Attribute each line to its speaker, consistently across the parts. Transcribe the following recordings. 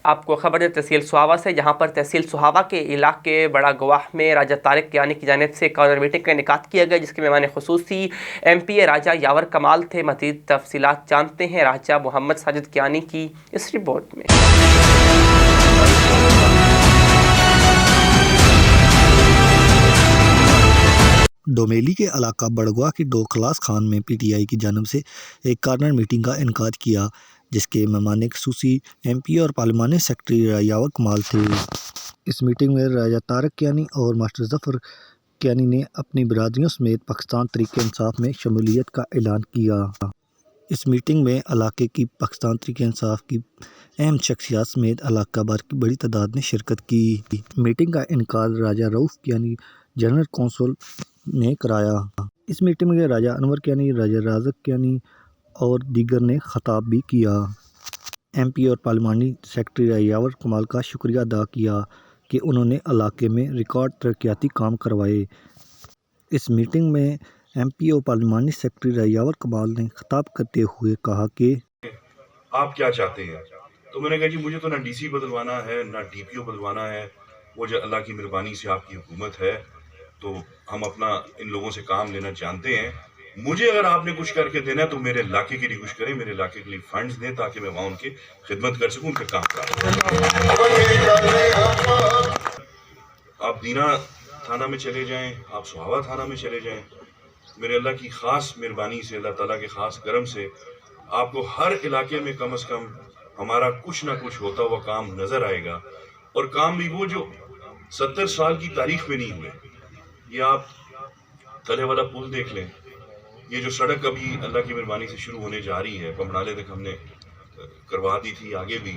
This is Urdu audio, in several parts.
Speaker 1: آپ کو خبر ہے تحصیل سوہاوا سے، جہاں پر تحصیل سوہاوا کے علاقے بڑا گواہ میں راجہ طارق کیانی کی جانب سے کارنر میٹنگ کا انعقاد کیا گیا، جس کے مہمان خصوصی ایم پی اے راجہ یاور کمال تھے۔ مزید تفصیلات جانتے ہیں راجہ محمد ساجد کیانی کی اس رپورٹ میں۔
Speaker 2: ڈومیلی کے علاقہ بڑگواہ کی ڈو کلاس خان میں پی ٹی آئی کی جانب سے ایک کارنر میٹنگ کا انعقاد کیا، جس کے مہمان خصوصی ایم پی اور پارلیمانی سیکرٹری راجہ یاور کمال تھے۔ اس میٹنگ میں راجہ طارق کیانی اور ماسٹر ظفر کیانی نے اپنی برادریوں سمیت پاکستان تحریک انصاف میں شمولیت کا اعلان کیا۔ اس میٹنگ میں علاقے کی پاکستان تحریک انصاف کی اہم شخصیات سمیت علاقہ بھر کی بڑی تعداد نے شرکت کی۔ میٹنگ کا انعقاد راجہ رؤف کیانی جنرل کونسل نے کرایا۔ اس میٹنگ میں راجہ انور کیانی، راجہ رازق کیانی اور دیگر نے خطاب بھی کیا۔ ایم پی اور پارلیمانی سیکرٹری راجہ یاور کمال کا شکریہ ادا کیا کہ انہوں نے علاقے میں ریکارڈ ترقیاتی کام کروائے۔ اس میٹنگ میں ایم پی اور پارلیمانی سیکرٹری راجہ یاور کمال نے خطاب کرتے ہوئے کہا کہ
Speaker 3: آپ کیا چاہتے ہیں؟ تو میں نے کہا جی مجھے تو نہ ڈی سی بدلوانا ہے نہ ڈی پی او بدلوانا ہے، وہ جو اللہ کی مہربانی سے آپ کی حکومت ہے تو ہم اپنا ان لوگوں سے کام لینا جانتے ہیں۔ مجھے اگر آپ نے کچھ کر کے دینا ہے تو میرے علاقے کے لیے کچھ کریں، میرے علاقے کے لیے فنڈز دیں تاکہ میں وہاں ان کی خدمت کر سکوں، ان کا کام کروں۔ آپ دینا تھانہ میں چلے جائیں، آپ سوہاوا تھانہ میں چلے جائیں، میرے اللہ کی خاص مہربانی سے، اللہ تعالیٰ کے خاص کرم سے آپ کو ہر علاقے میں کم از کم ہمارا کچھ نہ کچھ ہوتا ہوا کام نظر آئے گا، اور کام بھی وہ جو 70 سال کی تاریخ میں نہیں ہوئے۔ یہ آپ تلے والا پل دیکھ لیں، یہ جو سڑک ابھی اللہ کی مہربانی سے شروع ہونے جا رہی ہے، پمنالے تک ہم نے کروا دی تھی، آگے بھی۔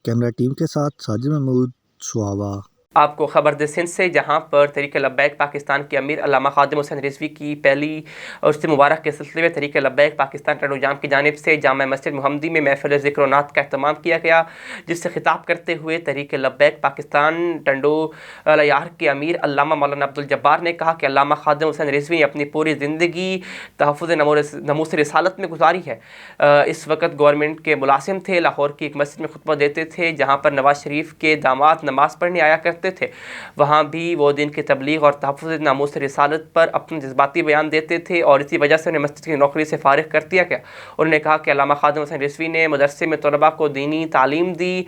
Speaker 2: کیمرہ ٹیم کے ساتھ ساجد محمود، سوہاوا۔
Speaker 1: آپ کو خبر دے سندھ سے، جہاں پر تحریک لبیک پاکستان کے امیر علامہ خادم حسین رضوی کی پہلی اور اس مبارک کے سلسلے میں تحریک لبیک پاکستان ٹنڈو جام کی جانب سے جامع مسجد محمدی میں محفل ذکر و نعت کا اہتمام کیا گیا، جس سے خطاب کرتے ہوئے تحریک لبیک پاکستان ٹنڈو لیار کے امیر علامہ مولانا عبدالجبار نے کہا کہ علامہ خادم حسین رضوی نے اپنی پوری زندگی تحفظ ناموس رسالت میں گزاری ہے۔ اس وقت گورنمنٹ کے ملازم تھے، لاہور کی ایک مسجد میں خطبہ دیتے تھے جہاں پر نواز شریف کے داماد نماز پڑھنے آیا کرتے تھے، وہاں بھی وہ دین کی تبلیغ اور تحفظ ناموس رسالت پر اپنے جذباتی بیان دیتے تھے، اور اسی وجہ سے انہیں مسجد کی نوکری سے فارغ کر دیا گیا۔ انہوں نے کہا کہ علامہ خادم حسین رضوی نے مدرسے میں طلباء کو دینی تعلیم دی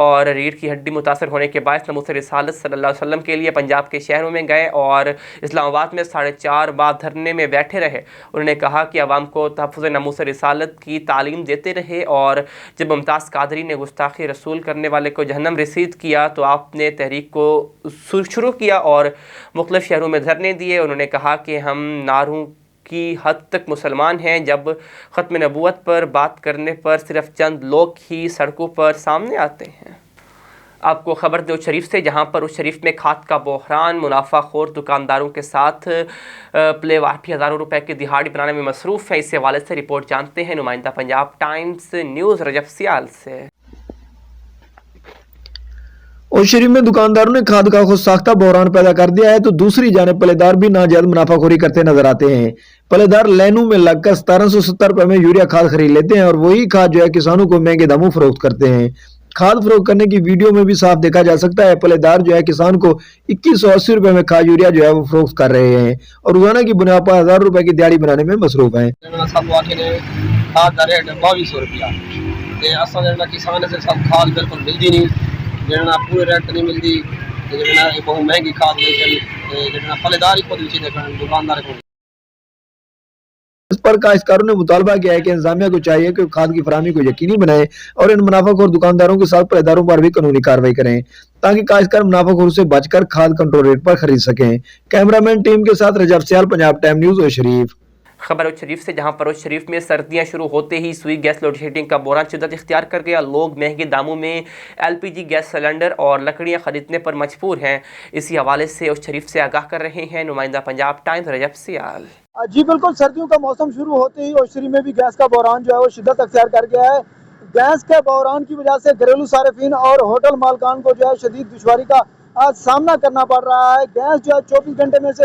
Speaker 1: اور ریڑھ کی ہڈی متاثر ہونے کے باعث ناموس رسالت صلی اللہ علیہ وسلم کے لیے پنجاب کے شہروں میں گئے اور اسلام آباد میں 4.5 بار دھرنے میں بیٹھے رہے۔ انہوں نے کہا کہ عوام کو تحفظ ناموس رسالت کی تعلیم دیتے رہے، اور جب ممتاز قادری نے گستاخی رسول کرنے والے کو جہنم رسید کیا تو آپ نے تحریک کو شروع کیا اور مختلف شہروں میں دھرنے دیے۔ انہوں نے کہا کہ ہم ناروں کی حد تک مسلمان ہیں، جب ختم نبوت پر بات کرنے پر صرف چند لوگ ہی سڑکوں پر سامنے آتے ہیں۔ آپ کو خبر دے اس شریف سے، جہاں پر اس شریف میں کھاد کا بحران، منافع خور دکانداروں کے ساتھ پلے واٹھی ہزاروں روپے کی دہاڑی بنانے میں مصروف ہیں۔ اس حوالے سے رپورٹ جانتے ہیں نمائندہ پنجاب ٹائمز نیوز رجب سیال سے۔
Speaker 4: اور شریف میں دکانداروں نے کھاد کا خود ساختہ بحران پیدا کر دیا ہے تو دوسری جانب پلےدار بھی ناجائز منافع خوری کرتے نظر آتے ہیں۔ پلےدار لائنوں میں لگ کر 1770 روپے میں یوریا کھاد خرید لیتے ہیں اور وہی کھاد جو ہے کسانوں کو مہنگے داموں فروخت کرتے ہیں۔ کھاد فروخت کرنے کی ویڈیو میں بھی صاف دیکھا جا سکتا ہے پلےدار جو ہے کسان کو 2180 روپے میں کھاد یوریا جو ہے وہ فروخت کر رہے ہیں اور روزانہ کی بنیاد پر 1000 روپے کی دیہڑی بنانے میں مصروف ہیں۔
Speaker 5: کھاد کا ریٹ 2200 روپیہ، کسان سے سب کھاد بالکل ملتی نہیں، جڑنا پورے ریٹ نہیں ملتی، جڑنا بہت مہنگی کھاد نہیں چل، جڑنا پلےدار ہی خود دکاندار کو۔
Speaker 4: اس پر کاشتکاروں نے مطالبہ کیا ہے کہ انتظامیہ کو چاہیے کہ کھاد کی فراہمی کو یقینی بنائے اور ان منافع خور دکانداروں کے ساتھ پلےداروں پر بھی قانونی کارروائی کریں تاکہ کاشتکار منافع خور سے بچ کر کھاد کنٹرول ریٹ پر خرید سکیں۔ کیمرہ مین ٹیم کے ساتھ رجب سیال، پنجاب ٹائم نیوز، شریف۔
Speaker 1: خبر اوچھ شریف سے، جہاں پر اوچھ شریف میں سردیاں شروع ہوتے ہی سوئی گیس لوڈ شیڈنگ کا بحران شدت اختیار کر گیا۔ لوگ مہنگے داموں میں L P G gas cylinder اور لکڑیاں خریدنے پر مجبور ہیں۔ اسی حوالے سے اوچھ شریف سے آگاہ کر رہے ہیں نمائندہ پنجاب ٹائمز رجب سیال۔
Speaker 6: جی بالکل، سردیوں کا موسم شروع ہوتے ہی اوچھ شریف میں بھی گیس کا بحران جو ہے وہ شدت اختیار کر گیا ہے۔ گیس کے بحران کی وجہ سے گھریلو صارفین اور ہوٹل مالکان کو جو ہے شدید دشواری کا سامنا کرنا پڑ رہا ہے۔ گیس جو ہے 24 گھنٹے میں سے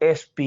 Speaker 7: SP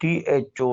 Speaker 7: THO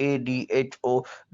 Speaker 7: ADHO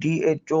Speaker 7: DHO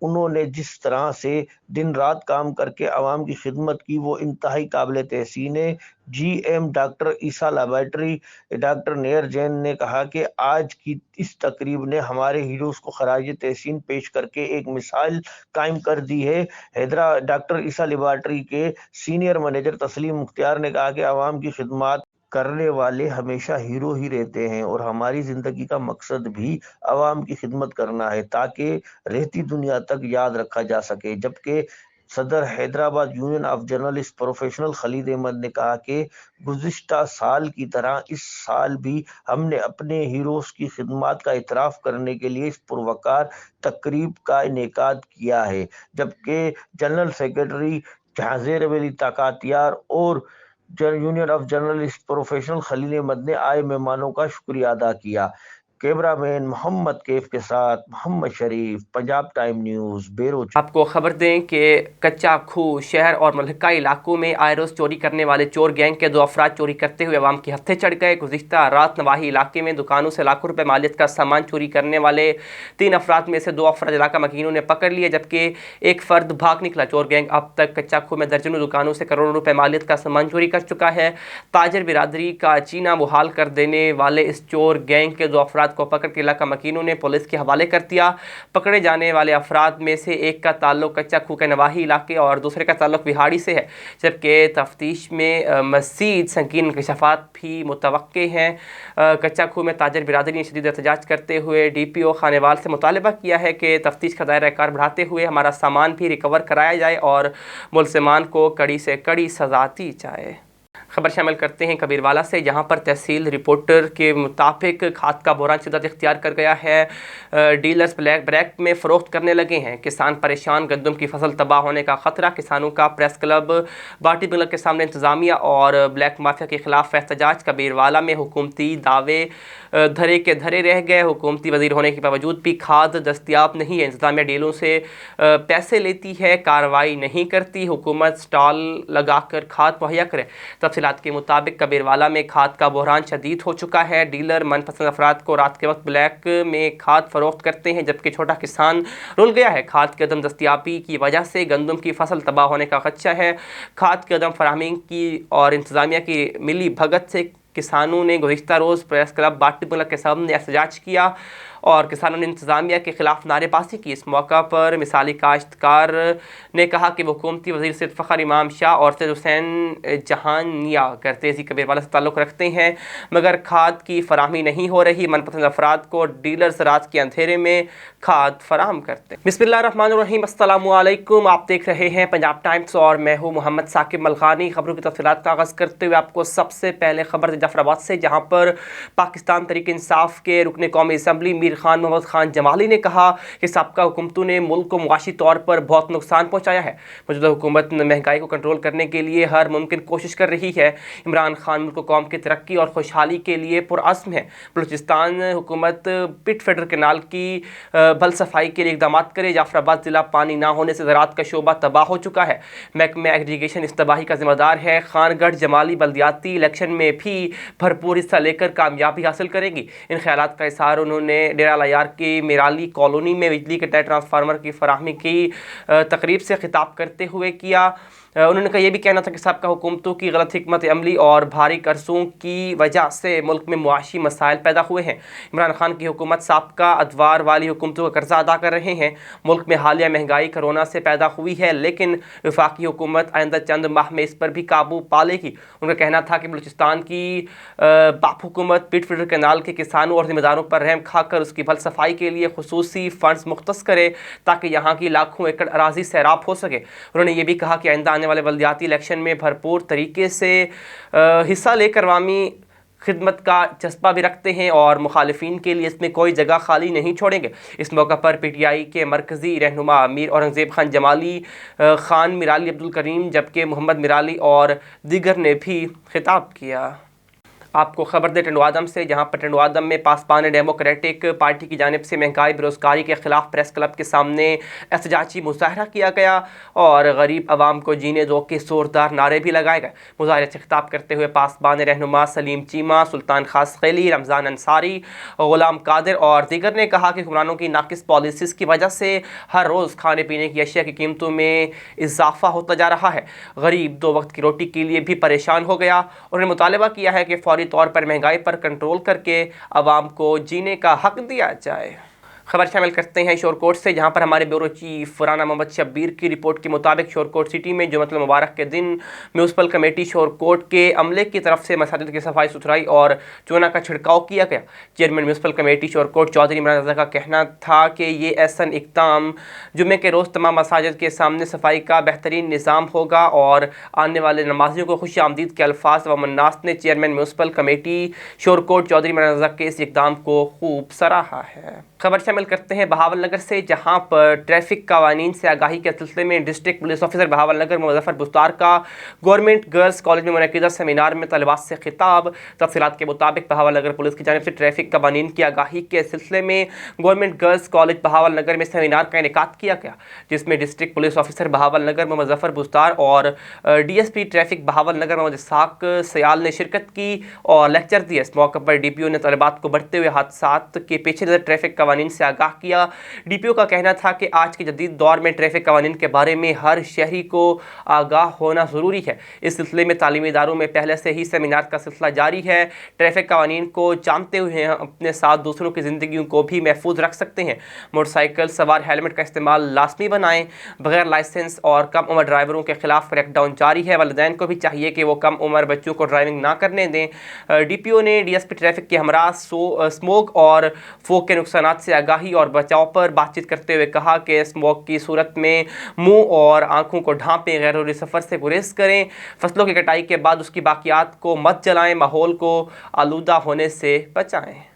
Speaker 7: انہوں نے جس طرح سے دن رات کام کر کے عوام کی خدمت کی وہ انتہائی قابل تحسین ہے۔ جی ایم ڈاکٹر عیسیٰ لیبارٹری ڈاکٹر نیر جین نے کہا کہ آج کی اس تقریب نے ہمارے ہیروز کو خراج تحسین پیش کر کے ایک مثال قائم کر دی ہے۔ ڈاکٹر عیسیٰ لیبارٹری کے سینئر مینیجر تسلیم مختار نے کہا کہ عوام کی خدمات کرنے والے ہمیشہ ہیرو ہی رہتے ہیں اور ہماری زندگی کا مقصد بھی عوام کی خدمت کرنا ہے تاکہ رہتی دنیا تک یاد رکھا جا سکے۔ جبکہ صدر Hyderabad union of journalist professional Khalid Ahmed نے کہا کہ گزشتہ سال کی طرح اس سال بھی ہم نے اپنے ہیروز کی خدمات کا اعتراف کرنے کے لیے اس پروقار تقریب کا انعقاد کیا ہے۔ جبکہ جنرل سیکرٹری جہانگیر ولی طاقتیار اور یونین آف جرنلسٹ پروفیشنل خلیل احمد نے آئے مہمانوں کا شکریہ ادا کیا۔ کیمرہ مین محمد کیف کے ساتھ محمد شریف، پنجاب ٹائم نیوز، بیروچ۔
Speaker 1: آپ کو خبر دیں کہ کچا کھو شہر اور ملحقہ علاقوں میں آئے روز چوری کرنے والے چور گینگ کے 2 افراد چوری کرتے ہوئے عوام کے ہتھے چڑھ گئے۔ گزشتہ رات نواحی علاقے میں دکانوں سے لاکھوں روپے مالیت کا سامان چوری کرنے والے 3 افراد میں سے 2 افراد علاقہ مکینوں نے پکڑ لیے جبکہ ایک فرد بھاگ نکلا۔ چور گینگ اب تک کچا کھو میں درجنوں دکانوں سے کروڑوں روپے مالیت کا سامان چوری کر چکا ہے۔ تاجر برادری کا جینا محال کر دینے والے اس چور گینگ کے 2 افراد کو پکڑ کے علاقہ مکینوں نے پولیس کے حوالے کر دیا۔ پکڑے جانے والے افراد میں سے ایک کا تعلق کچا کھو کے نواحی علاقے اور دوسرے کا تعلق بہاڑی سے ہے، جبکہ تفتیش میں مزید سنگین انکشافات بھی متوقع ہیں۔ کچا کھو میں تاجر برادری نے شدید احتجاج کرتے ہوئے ڈی پی او خانیوال سے مطالبہ کیا ہے کہ تفتیش کا دائرہ کار بڑھاتے ہوئے ہمارا سامان بھی ریکور کرایا جائے اور ملزمان کو کڑی سے کڑی سزا دی جائے۔ خبر شامل کرتے ہیں کبیروالا سے، جہاں پر تحصیل رپورٹر کے مطابق کھاد کا بحران شدت اختیار کر گیا ہے۔ ڈیلرز بلیک میں فروخت کرنے لگے ہیں، کسان پریشان، گندم کی فصل تباہ ہونے کا خطرہ۔ کسانوں کا پریس کلب باٹی بنگلہ کے سامنے انتظامیہ اور بلیک مافیا کے خلاف احتجاج۔ کبیروالا میں حکومتی دعوے دھرے کے دھرے رہ گئے، حکومتی وزیر ہونے کے باوجود بھی کھاد دستیاب نہیں ہے، انتظامیہ ڈیلوں سے پیسے لیتی ہے، کارروائی نہیں کرتی، حکومت سٹال لگا کر کھاد مہیا کرے۔ تفصیلات کے مطابق کبیروالا میں کھاد کا بحران شدید ہو چکا ہے۔ ڈیلر من پسند افراد کو رات کے وقت بلیک میں کھاد فروخت کرتے ہیں، جبکہ چھوٹا کسان رل گیا ہے۔ کھاد کی عدم دستیابی کی وجہ سے گندم کی فصل تباہ ہونے کا خدشہ ہے۔ کھاد کی عدم فراہمی کی اور انتظامیہ کی ملی بھگت سے کسانوں نے گزشتہ روز پریس کلب باٹی بنگلہ کے سامنے احتجاج کیا اور کسانوں نے انتظامیہ کے خلاف نعرے بازی کی۔ اس موقع پر مثالی کاشتکار نے کہا کہ وہ حکومتی وزیر سید فخر امام شاہ اور سید حسین جہانیہ گردیزی کبیروالا سے تعلق رکھتے ہیں، مگر کھاد کی فراہمی نہیں ہو رہی۔ من پسند افراد کو ڈیلرز رات کے اندھیرے میں کھاد فراہم کرتے ہیں۔ بسم اللہ الرحمن الرحیم، السلام علیکم، آپ دیکھ رہے ہیں پنجاب ٹائمز اور میں ہوں محمد ثاقب ملخانی۔ خبروں کی تفصیلات کا آغاز کرتے ہوئے آپ کو سب سے پہلے خبر جعفر آباد سے، جہاں پر پاکستان تحریک انصاف کے رکن قومی اسمبلی میر خان محمد خان جمالی نے کہا کہ سابقہ حکومتوں نے ملک کو معاشی طور پر بہت نقصان پہنچایا ہے۔ موجودہ حکومت مہنگائی کو کنٹرول کرنے کے لیے ہر ممکن کوشش کر رہی ہے۔ عمران خان ملک و قوم کی ترقی اور خوشحالی کے لیے پرعزم ہے۔ بلوچستان حکومت پٹ فیڈر کینال کی بل صفائی کے لیے اقدامات کرے۔ جعفر آباد ضلع پانی نہ ہونے سے زراعت کا شعبہ تباہ ہو چکا ہے، محکمہ ایگریگیشن اس تباہی کا ذمہ دار ہے۔ خان گڑھ جمالی بلدیاتی الیکشن میں بھی بھرپور حصہ لے کر کامیابی حاصل کرے گی۔ ان خیالات کا اظہار انہوں نے ڈیرہ لایار کی میرالی کالونی میں بجلی کے نئے ٹرانسفارمر کی فراہمی کی تقریب سے خطاب کرتے ہوئے کیا۔ انہوں نے کہا یہ بھی کہنا تھا کہ سابقہ حکومتوں کی غلط حکمت عملی اور بھاری قرضوں کی وجہ سے ملک میں معاشی مسائل پیدا ہوئے ہیں۔ عمران خان کی حکومت سابقہ ادوار والی حکومتوں کا قرضہ ادا کر رہے ہیں۔ ملک میں حالیہ مہنگائی کرونا سے پیدا ہوئی ہے، لیکن وفاقی حکومت آئندہ چند ماہ میں اس پر بھی قابو پا لے گی۔ ان کا کہنا تھا کہ بلوچستان کی باپ حکومت پٹ فیڈر کینال کے کسانوں اور ذمہ داروں پر رحم کھا کر اس کی بھل صفائی کے لیے خصوصی فنڈز مختص کرے تاکہ یہاں کی لاکھوں ایکڑ اراضی سیراب ہو سکے۔ انہوں نے یہ بھی کہا کہ آئندہ آنے والے بلدیاتی الیکشن میں بھرپور طریقے سے حصہ لے کر عوامی خدمت کا جذبہ بھی رکھتے ہیں اور مخالفین کے لیے اس میں کوئی جگہ خالی نہیں چھوڑیں گے۔ اس موقع پر پی ٹی آئی کے مرکزی رہنما میر اورنگزیب خان جمالی، خان میرالی عبدالکریم، جبکہ محمد میرالی اور دیگر نے بھی خطاب کیا۔ آپ کو خبر دے ٹنڈو آدم سے، جہاں پر ٹنڈو آدم میں پاسبان ڈیموکریٹک پارٹی کی جانب سے مہنگائی بیروزگاری کے خلاف پریس کلب کے سامنے احتجاجی مظاہرہ کیا گیا اور غریب عوام کو جینے دو کے زوردار نعرے بھی لگائے گئے۔ مظاہرے سے خطاب کرتے ہوئے پاسبان رہنما سلیم چیمہ، سلطان خاصخیلی، رمضان انصاری، غلام قادر اور دیگر نے کہا کہ حکمرانوں کی ناقص پالیسیز کی وجہ سے ہر روز کھانے پینے کی اشیاء کی قیمتوں میں اضافہ ہوتا جا رہا ہے۔ غریب دو وقت کی روٹی کے لیے بھی پریشان ہو گیا۔ انہوں نے مطالبہ کیا ہے کہ فوری طور پر مہنگائی پر کنٹرول کر کے عوام کو جینے کا حق دیا جائے۔ خبر شامل کرتے ہیں شور کوٹ سے، جہاں پر ہمارے بیورو چیف رانا محمد شبیر کی رپورٹ کے مطابق شور کوٹ سٹی میں جمعۃ المبارک کے دن میونسپل کمیٹی شور کوٹ کے عملے کی طرف سے مساجد کی صفائی ستھرائی اور چونا کا چھڑکاؤ کیا گیا۔ چیئرمین میونسپل کمیٹی شور کوٹ چودھری عمران رضا کا کہنا تھا کہ یہ ایسا اقدام جمعے کے روز تمام مساجد کے سامنے صفائی کا بہترین نظام ہوگا، اور آنے والے نمازیوں کو خوش آمدید کے الفاظ و الناس نے چیئرمین میونسپل کمیٹی شور کوٹ چودھری عمران رضا کے اس اقدام کو خوب سراہا ہے۔ خبر شامل کرتے ہیں بہاول نگر سے، جہاں پر ٹریفک قوانین سے آگاہی کے سلسلے میں district police officer Bahawalnagar Muzaffar Bastar کا گورنمنٹ گرلز کالج میں منعقدہ سیمینار میں طلباء سے خطاب۔ تفصیلات کے مطابق بہاول نگر پولیس کی جانب سے ٹریفک قوانین کی آگاہی کے سلسلے میں government girls college Bahawalnagar میں سیمینار کا انعقاد کیا گیا، جس میں district police officer Bahawalnagar Muzaffar Bastar اور D S P traffic Bahawalnagar Muhammad Ishaq Sial نے شرکت کی اور لیکچر دیا۔ اس موقع پر ڈی پی او نے طالبات کو بڑھتے ہوئے حادثات کے پیش نظر ٹریفک قوانین سے آگاہ کیا۔ ڈی پی او کا کہنا تھا کہ آج کے جدید دور میں ٹریفک قوانین کے بارے میں ہر شہری کو آگاہ ہونا ضروری ہے۔ اس سلسلے میں تعلیمی اداروں میں پہلے سے ہی سیمینار کا سلسلہ جاری ہے۔ ٹریفک قوانین کو جانتے ہوئے ہم اپنے ساتھ دوسروں کی زندگیوں کو بھی محفوظ رکھ سکتے ہیں۔ موٹر سائیکل سوار ہیلمٹ کا استعمال لازمی بنائیں۔ بغیر لائسنس اور کم عمر ڈرائیوروں کے خلاف کریک ڈاؤن جاری ہے۔ والدین کو بھی چاہیے کہ وہ کم عمر بچوں کو ڈرائیونگ نہ کرنے دیں۔ ڈی پی او نے ڈی ایس پی ٹریفک کے ہمراہ اسموگ اور فوگ کے نقصانات سے آگاہی اور بچاؤ پر بات چیت کرتے ہوئے کہا کہ اسموگ کی صورت میں منہ اور آنکھوں کو ڈھانپیں، غیر ضروری سفر سے گریز کریں، فصلوں کی کٹائی کے بعد اس کی باقیات کو مت جلائیں، ماحول کو آلودہ ہونے سے بچائیں۔